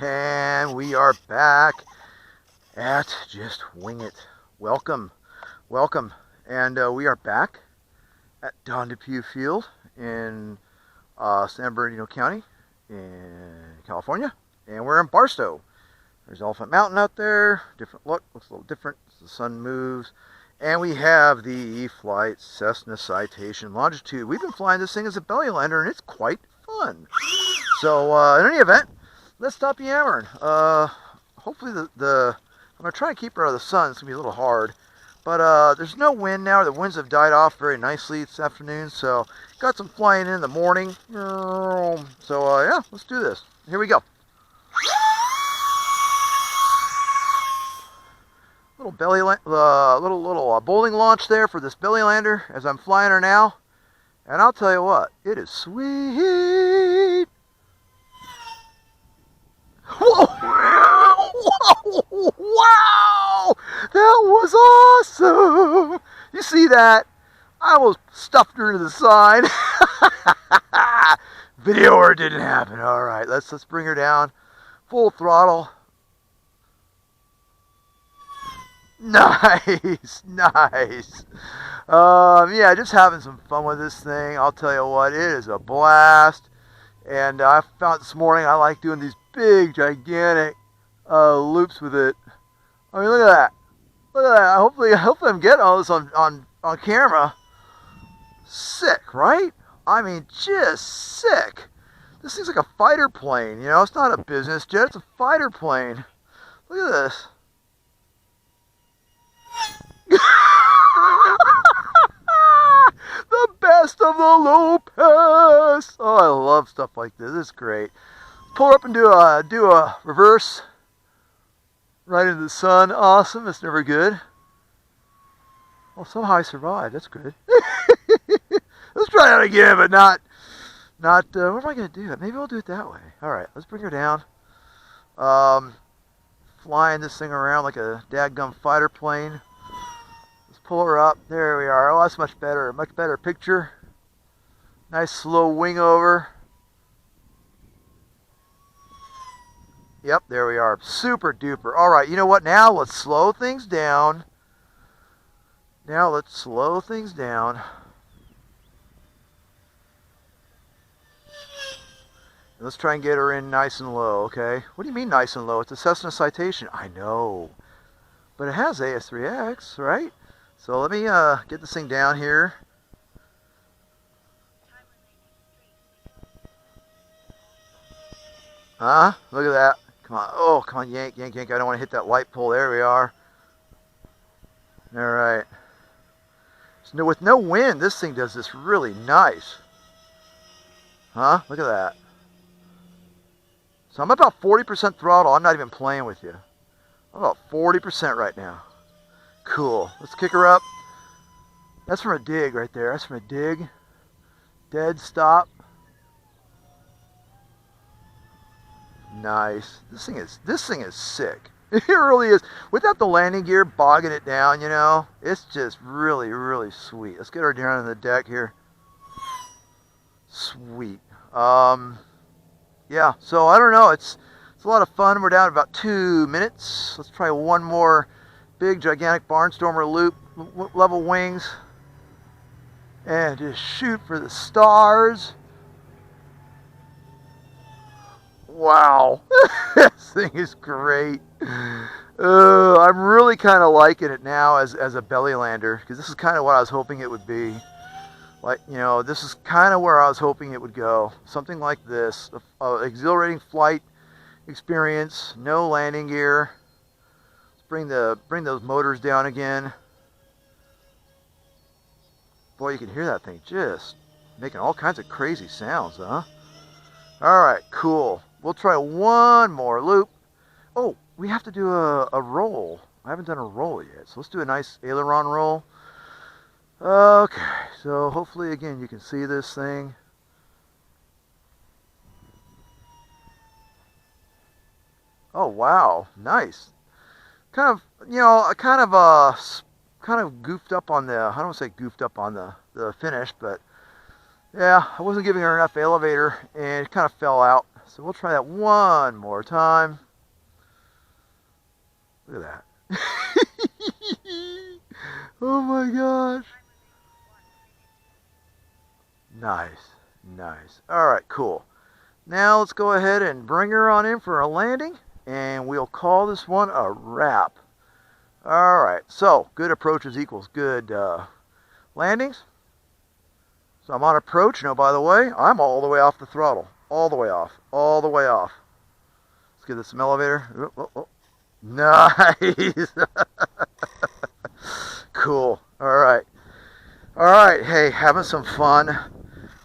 And we are back at Just Wing It. Welcome, welcome. And we are back at Don Depew Field in San Bernardino County in California. And we're in Barstow. There's Elephant Mountain out there. Different look, looks a little different as the sun moves. And we have the E-flite Cessna Citation Longitude. We've been flying this thing as a belly lander, and it's quite fun. So in any event, let's stop yammering. Hopefully I'm going to try and keep her out of the sun. It's going to be a little hard. But there's no wind now. The winds have died off very nicely this afternoon. So got some flying in the morning. So yeah, let's do this. Here we go. Little belly, little bowling launch there for this belly lander as I'm flying her now. And I'll tell you what, it is sweet. Whoa! Whoa! Wow! That was awesome! You see that? I almost stuffed her into the side. Video or it didn't happen. All right, let's bring her down. Full throttle. Nice, nice. Yeah, just having some fun with this thing. I'll tell you what, it is a blast. And I found this morning I like doing these big, gigantic loops with it. I mean, look at that. Look at that. Hopefully I'm getting all this on camera. Sick, right? I mean, just sick. This thing's like a fighter plane. You know, it's not a business jet. It's a fighter plane. Look at this. The best of the Lopez. Oh, I love stuff like this. It's great. Pull up and do a reverse right into the sun. Awesome. It's never good. Well, somehow I survived. That's good. Let's try that again, but not. What am I going to do? Maybe I'll do it that way. All right. Let's bring her down. Flying this thing around like a dadgum fighter plane. Pull her up. There we are. Oh, that's much better. Much better picture. Nice slow wing over. Yep, there we are. Super duper. All right, you know what? Now let's slow things down. Let's try and get her in nice and low, okay? What do you mean nice and low? It's a Cessna Citation. I know. But it has AS3X, right? So let me get this thing down here. Huh? Look at that. Come on. Oh, come on, yank, yank, yank. I don't want to hit that light pole. There we are. All right. So with no wind, this thing does this really nice. Huh? Look at that. So I'm about 40% throttle. I'm not even playing with you. I'm about 40% right now. Cool. Let's kick her up. That's from a dig right there. That's from a dig. Dead stop. Nice. This thing is sick. It really is. Without the landing gear bogging it down, you know, it's just really, really sweet. Let's get her down on the deck here. Sweet. Yeah. So I don't know. It's a lot of fun. We're down to about 2 minutes. Let's try one more. Big, gigantic barnstormer loop, level wings, and just shoot for the stars. Wow, this thing is great. I'm really kind of liking it now as a belly lander, because this is kind of what I was hoping it would be. Like, you know, this is kind of where I was hoping it would go. Something like this, exhilarating flight experience, no landing gear. Bring those motors down again. Boy, you can hear that thing just making all kinds of crazy sounds, huh? All right, cool. We'll try one more loop. Oh, we have to do a roll. I haven't done a roll yet, so let's do a nice aileron roll. Okay, so hopefully, again, you can see this thing. Oh, wow, nice. Kind of, you know, kind of goofed up on the, I don't want to say goofed up on the finish, but yeah, I wasn't giving her enough elevator and it kind of fell out. So we'll try that one more time. Look at that. Oh my gosh. Nice, nice. All right, cool. Now let's go ahead and bring her on in for a landing, and we'll call this one a wrap. All right, so good approaches equals good landings. So I'm on approach. Now, by the way, I'm all the way off the throttle. All the way off. All the way off. Let's give this some elevator. Oh, oh, oh. Nice. Cool. All right. All right. Hey, having some fun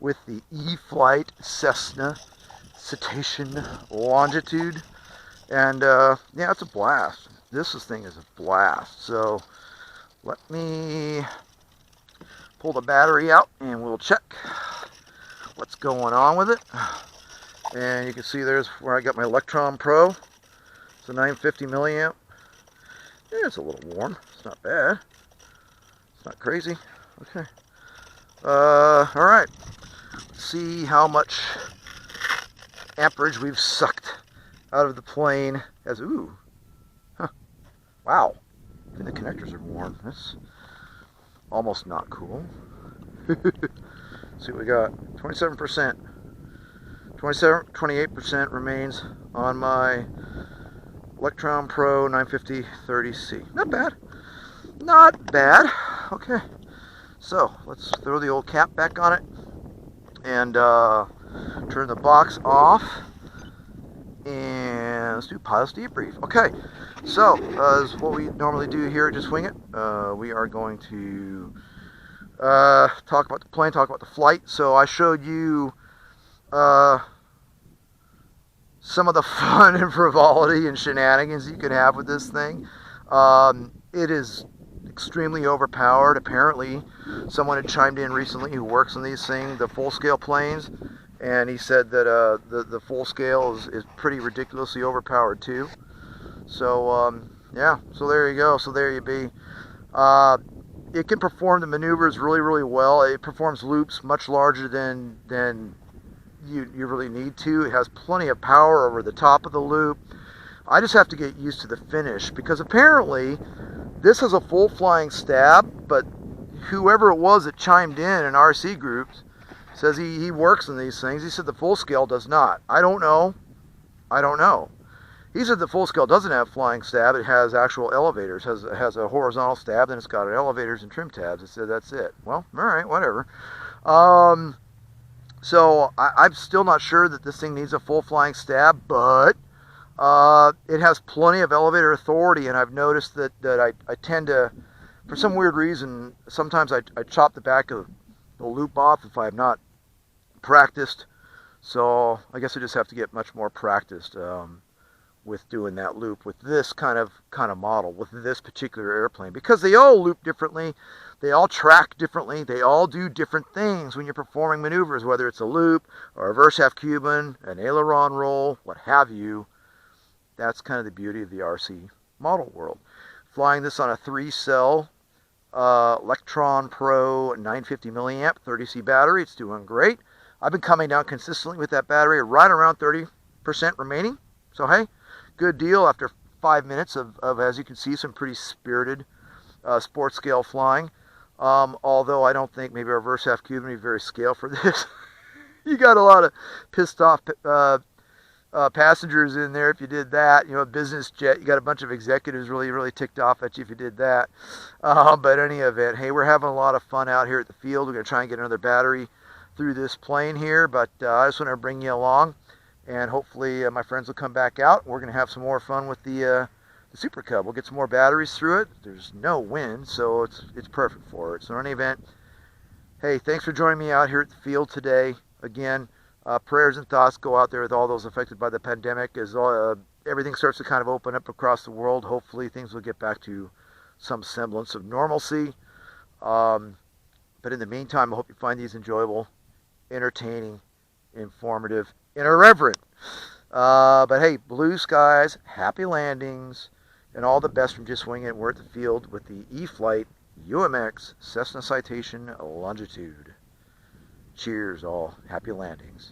with the E-flite Cessna Citation Longitude. And yeah, it's a blast. This thing is a blast. So let me pull the battery out and we'll check what's going on with it. And you can see there's where I got my Electron Pro. It's a 950 milliamp. Yeah, it's a little warm. It's not bad. It's not crazy. Okay. All right. Let's see how much amperage we've sucked out of the plane. As ooh, huh? Wow. Even the connectors are warm. That's almost not cool. See what we got. 27%. 28% remains on my Electron Pro 950 30C. Not bad. Not bad. Okay. So let's throw the old cap back on it and turn the box off. And let's do pilot's debrief. Okay. So as what we normally do here at Just Wing It, we are going to talk about the plane, talk about the flight. So I showed you some of the fun and frivolity and shenanigans you can have with this thing. It is extremely overpowered. Apparently, someone had chimed in recently who works on these things, the full-scale planes, and he said that the full scale is pretty ridiculously overpowered too. So yeah, so there you go. So there you be. It can perform the maneuvers really, really well. It performs loops much larger than you really need to. It has plenty of power over the top of the loop. I just have to get used to the finish, because apparently this has a full flying stab, but whoever it was that chimed in RC groups says he works on these things. He said the full scale does not. I don't know. He said the full scale doesn't have flying stab. It has actual elevators. Has a horizontal stab, then it's got elevators and trim tabs. I said that's it. Well, all right, whatever. So I'm still not sure that this thing needs a full flying stab, but it has plenty of elevator authority, and I've noticed that I tend to, for some weird reason, sometimes I chop the back of the loop off if I have not practiced. So I guess I just have to get much more practiced with doing that loop with this kind of model, with this particular airplane, because they all loop differently, they all track differently, they all do different things when you're performing maneuvers, whether it's a loop or a reverse half Cuban, an aileron roll, what have you. That's kind of the beauty of the RC model world. Flying this on a 3-cell Electron Pro 950 milliamp 30C battery, it's doing great. I've been coming down consistently with that battery, right around 30% remaining. So hey, good deal after 5 minutes of, as you can see, some pretty spirited sports scale flying. Although I don't think maybe a reverse half Cuban would be very scale for this. You got a lot of pissed off passengers in there if you did that. You know, a business jet, you got a bunch of executives really, really ticked off at you if you did that. But in any event, hey, we're having a lot of fun out here at the field. We're going to try and get another battery through this plane here, but I just want to bring you along, and hopefully my friends will come back out. We're going to have some more fun with the Super Cub. We'll get some more batteries through it. There's no wind, so it's perfect for it. So in any event, hey, thanks for joining me out here at the field today. Again, prayers and thoughts go out there with all those affected by the pandemic as everything starts to kind of open up across the world. Hopefully things will get back to some semblance of normalcy. But in the meantime, I hope you find these enjoyable, entertaining, informative, and irreverent. But hey, blue skies, happy landings, and all the best from Just Wing It. We're at the field with the E-flite UMX Cessna Citation Longitude. Cheers all. Happy landings.